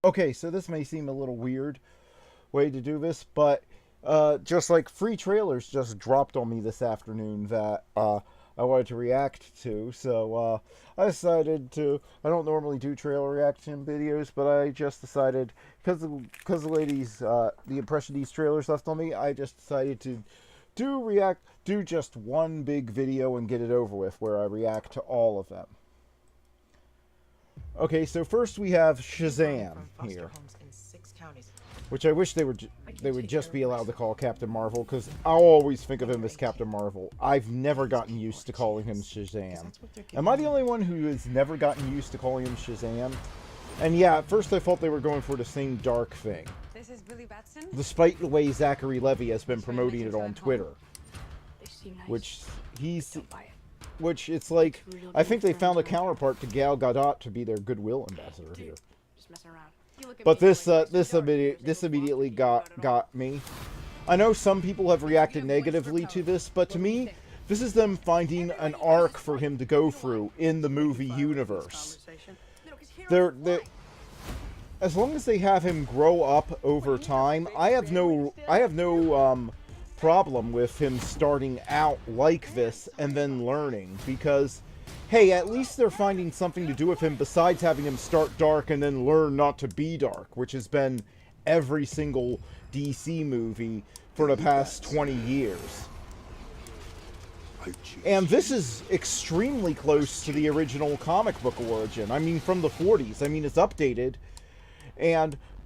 Okay, so this may seem a little weird way to do this, but just like free trailers just dropped on me this afternoon that I wanted to react to. So I decided to. I don't normally do trailer reaction videos, but I just decided because the ladies the impression these trailers left on me, I just decided to do just one big video and get it over with, where I react to all of them. Okay, so first we have Shazam here, which I wish they would just be allowed to call Captain Marvel, because I'll always think of him as Captain Marvel. I've never gotten used to calling him Shazam. Am I the only one who has never gotten used to calling him Shazam? And yeah, at first I thought they were going for the same dark thing, despite the way Zachary Levi has been promoting it on Twitter, which it's like, I think they found a counterpart to Gal Gadot to be their goodwill ambassador here. But this immediately got me. I know some people have reacted negatively to this, but to me, this is them finding an arc for him to go through in the movie universe. As long as they have him grow up over time, I have no problem with him starting out like this and then learning, because hey, at least they're finding something to do with him besides having him start dark and then learn not to be dark, which has been every single DC movie for the past 20 years. And this is extremely close to the original comic book origin. I mean, from the 40s. I mean, it's updated,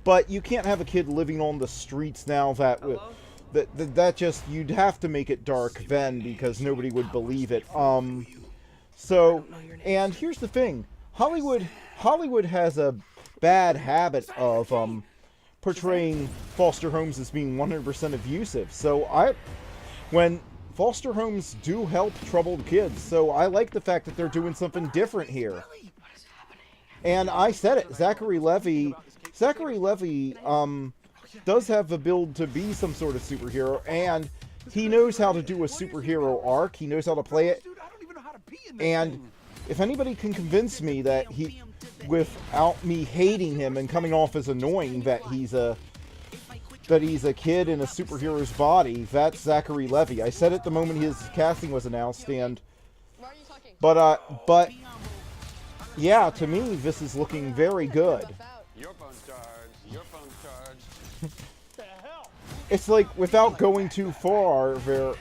but you can't have a kid living on the streets now that just, you'd have to make it dark then, because nobody would believe it. So, and here's the thing, Hollywood has a bad habit of portraying foster homes as being 100% abusive. So when foster homes do help troubled kids, so I like the fact that they're doing something different here. And I said it, Zachary Levi does have the build to be some sort of superhero, and he knows how to do a superhero arc. He knows how to play it. And if anybody can convince me that without me hating him and coming off as annoying, that he's a kid in a superhero's body, that's Zachary Levi. I said it the moment his casting was announced, but yeah, to me this is looking very good. It's like, without going too far, the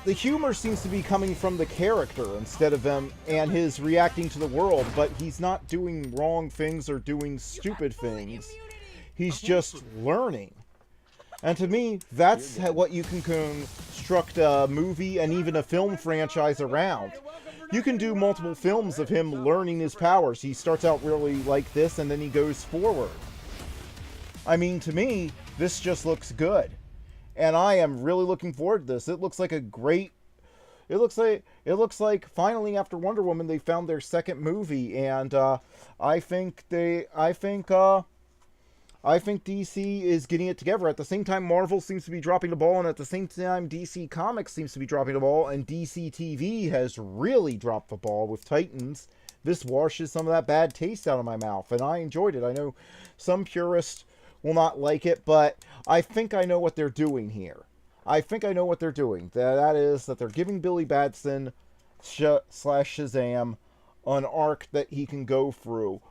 humor seems to be coming from the character instead of them and his reacting to the world, but he's not doing wrong things or doing stupid things. He's just learning. And to me, that's what you can construct a movie and even a film franchise around. You can do multiple films of him learning his powers. He starts out really like this, and then he goes forward. I mean, to me, this just looks good. And I am really looking forward to this. It looks like a great... It looks like finally, after Wonder Woman, they found their second movie, and I think DC is getting it together. At the same time, Marvel seems to be dropping the ball, and at the same time, DC Comics seems to be dropping the ball, and DC TV has really dropped the ball with Titans. This washes some of that bad taste out of my mouth, and I enjoyed it. I know some purists will not like it, but I think I know what they're doing here. I think I know what they're doing. That is that they're giving Billy Batson slash Shazam an arc that he can go through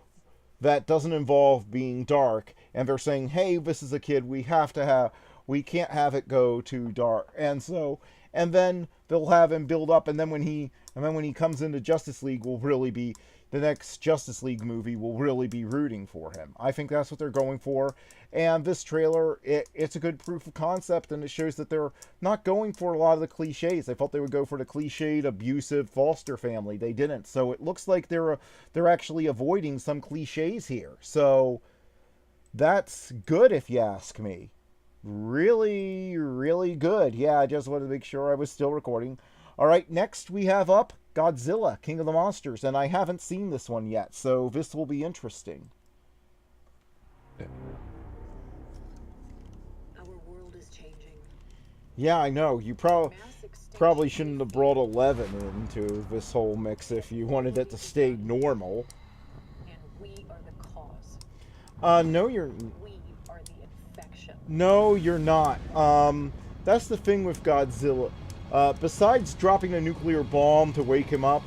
that doesn't involve being dark, and they're saying, hey, this is a kid, we can't have it go too dark. And then they'll have him build up, and then when he comes into Justice League, the next Justice League movie will really be rooting for him. I think that's what they're going for. And this trailer, it's a good proof of concept, and it shows that they're not going for a lot of the cliches. I thought they would go for the cliched, abusive foster family. They didn't. So it looks like they're actually avoiding some cliches here. So that's good, if you ask me. Really, really good. Yeah, I just wanted to make sure I was still recording. All right, next we have up Godzilla, King of the Monsters, and I haven't seen this one yet, so this will be interesting. Yeah, I know. You probably shouldn't have brought 11 into this whole mix if you wanted it to stay normal. No, you're... No, you're not. That's the thing with Godzilla. Besides dropping a nuclear bomb to wake him up,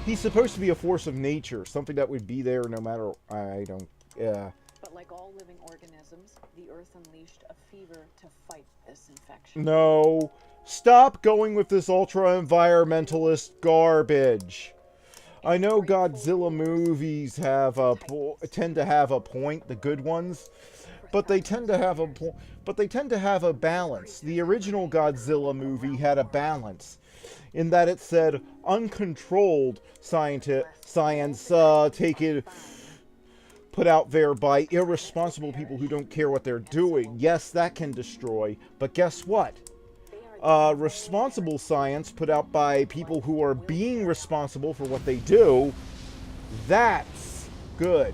he's supposed to be a force of nature, something that would be there no matter... I don't... Yeah. But like all living organisms, the Earth unleashed a fever to fight this infection. No. Stop going with this ultra-environmentalist garbage. I know Godzilla movies have tend to have a point, the good ones, but they tend to have a balance. The original Godzilla movie had a balance in that it said uncontrolled science put out there by irresponsible people who don't care what they're doing. Yes, that can destroy, but guess what? Responsible science put out by people who are being responsible for what they do, that's good.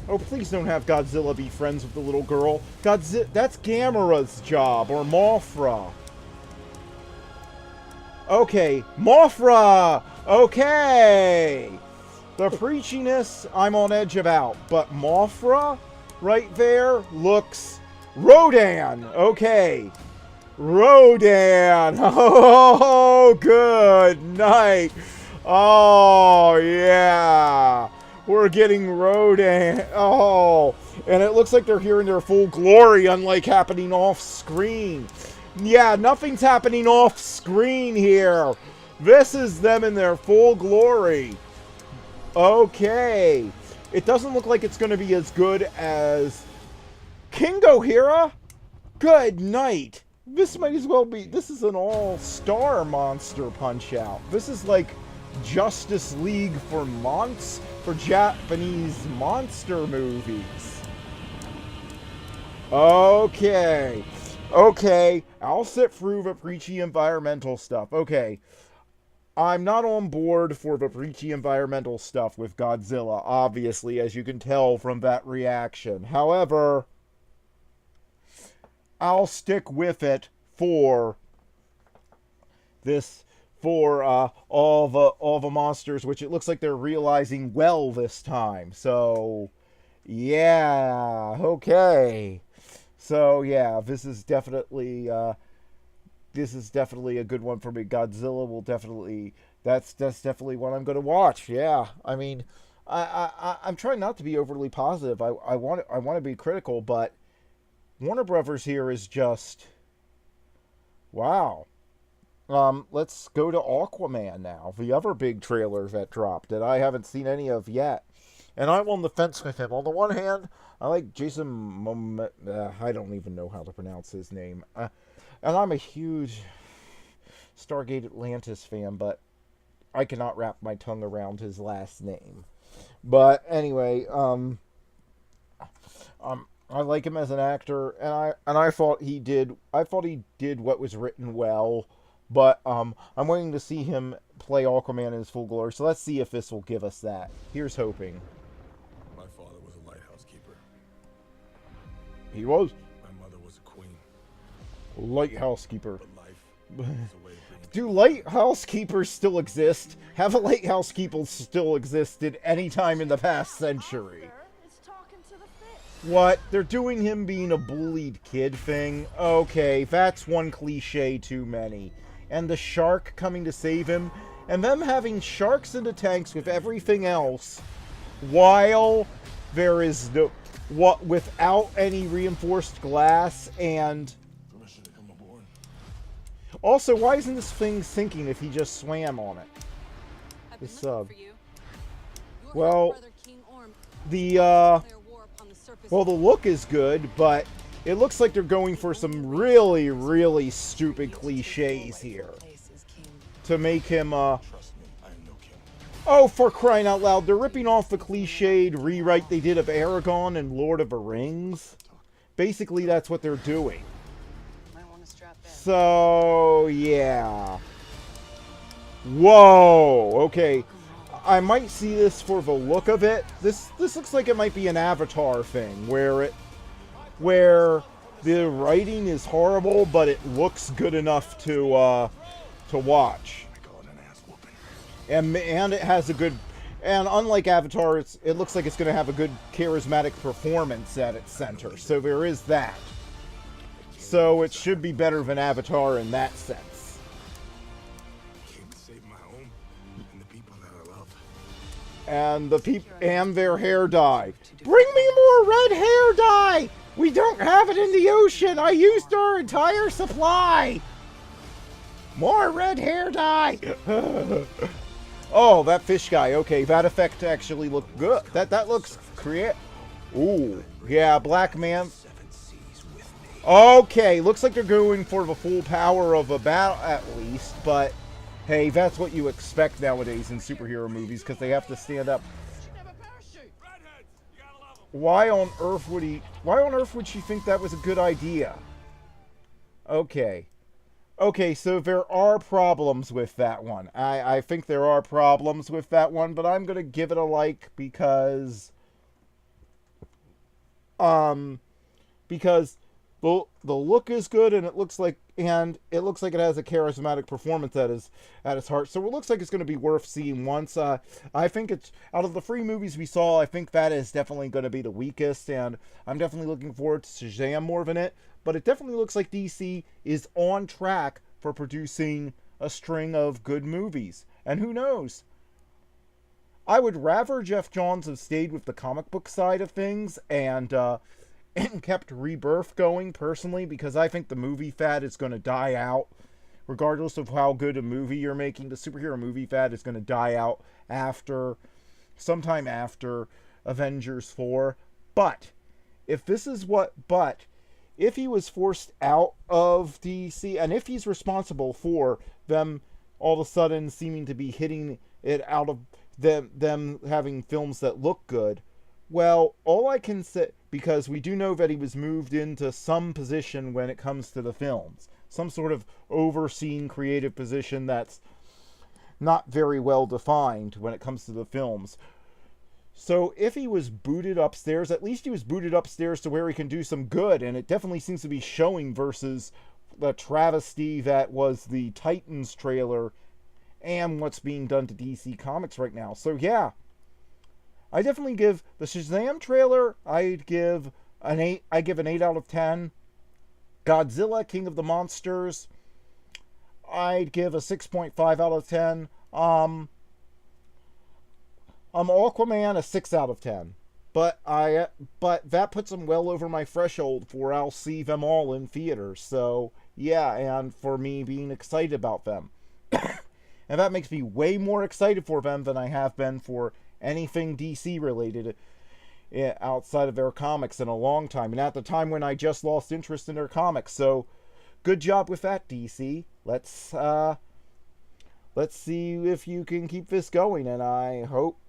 Oh, please don't have Godzilla be friends with the little girl. That's Gamera's job, or Mothra. Okay, Mothra! Okay! The preachiness I'm on edge about, but Mothra right there looks... Rodan! Okay. Rodan! Oh, good night! Oh, yeah! We're getting Rodan. Oh, and it looks like they're here in their full glory, unlike happening off screen. Yeah, nothing's happening off screen here. This is them in their full glory. Okay. It doesn't look like it's going to be as good as King Gohira. Good night. This might as well be... This is an all-star monster punch-out. This is like Justice League for Japanese monster movies. Okay. Okay. I'll sit through the preachy environmental stuff. Okay. I'm not on board for the preachy environmental stuff with Godzilla, obviously, as you can tell from that reaction. However... I'll stick with it for this, for all the monsters, which it looks like they're realizing well this time. So, yeah, okay. So yeah, this is definitely a good one for me. Godzilla will definitely, that's definitely one I'm going to watch. Yeah, I mean, I'm trying not to be overly positive. I want to be critical, but Warner Brothers here is just... Wow. Let's go to Aquaman now. The other big trailer that dropped that I haven't seen any of yet. And I'm on the fence with him. On the one hand, I like Jason I don't even know how to pronounce his name. And I'm a huge Stargate Atlantis fan, but I cannot wrap my tongue around his last name. But anyway, I like him as an actor, and I thought he did what was written well, but I'm waiting to see him play Aquaman in his full glory. So let's see if this will give us that. Here's hoping. My father was a lighthouse keeper. He was. My mother was a queen. Lighthouse keeper. But life is a way to bring... Do lighthouse keepers still exist? Have a lighthouse keeper still existed any time in the past century? What? They're doing him being a bullied kid thing? Okay, that's one cliche too many. And the shark coming to save him, and them having sharks in the tanks with everything else, while there is no... What, without any reinforced glass, and... Permission to come aboard. Also, why isn't this thing sinking if he just swam on it? The sub. Well, well, the look is good, but it looks like they're going for some really, really stupid cliches here. To make him, Trust me, I am no king. Oh, for crying out loud, they're ripping off the cliched rewrite they did of Aragon and Lord of the Rings. Basically, that's what they're doing. So, yeah. Whoa, okay. I might see this for the look of it. This looks like it might be an Avatar thing, where The writing is horrible, but it looks good enough to watch. I call it an ass whooping. And it has a good, and unlike Avatar, it looks like it's going to have a good charismatic performance at its center. So there is that. So it should be better than Avatar in that sense. Came to save my home and the people that I love. And the and their hair dye. Bring me more red hair dye. We don't have it in the ocean. I used our entire supply. More red hair dye. Oh, that fish guy. Okay, that effect actually looked good. That looks Ooh, yeah, black man. Okay, looks like they're going for the full power of a battle at least, but hey, that's what you expect nowadays in superhero movies because they have to stand up. Why on earth would she think that was a good idea? Okay. Okay, so there are problems with that one. I think there are problems with that one, but I'm going to give it a like because the look is good and it looks like it has a charismatic performance at its heart. So it looks like it's going to be worth seeing once. I think it's out of the 3 movies we saw, I think that is definitely going to be the weakest, and I'm definitely looking forward to Shazam more than it. But it definitely looks like DC is on track for producing a string of good movies. And who knows? I would rather Jeff Johns have stayed with the comic book side of things and kept Rebirth going, personally, because I think the movie fad is going to die out. Regardless of how good a movie you're making, the superhero movie fad is going to die out sometime after Avengers 4. But if he was forced out of DC, and if he's responsible for them all of a sudden seeming to be hitting it out of them having films that look good, well, all I can say, because we do know that he was moved into some position when it comes to the films, some sort of overseeing creative position that's not very well defined when it comes to the films. So if he was booted upstairs, at least he was booted upstairs to where he can do some good, and it definitely seems to be showing versus the travesty that was the Titans trailer and what's being done to DC Comics right now. So yeah, I definitely give the Shazam trailer, I give an 8 out of 10. Godzilla, King of the Monsters, I'd give a 6.5 out of 10. Aquaman, a 6 out of 10. But that puts them well over my threshold for I'll see them all in theaters. So yeah, and for me being excited about them. And that makes me way more excited for them than I have been for anything DC related outside of their comics in a long time. And at the time when I just lost interest in their comics. So good job with that, DC. Let's see if you can keep this going, and I hope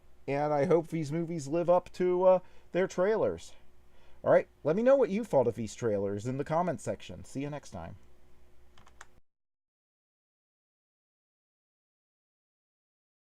these movies live up to their trailers. Alright, let me know what you thought of these trailers in the comments section. See you next time.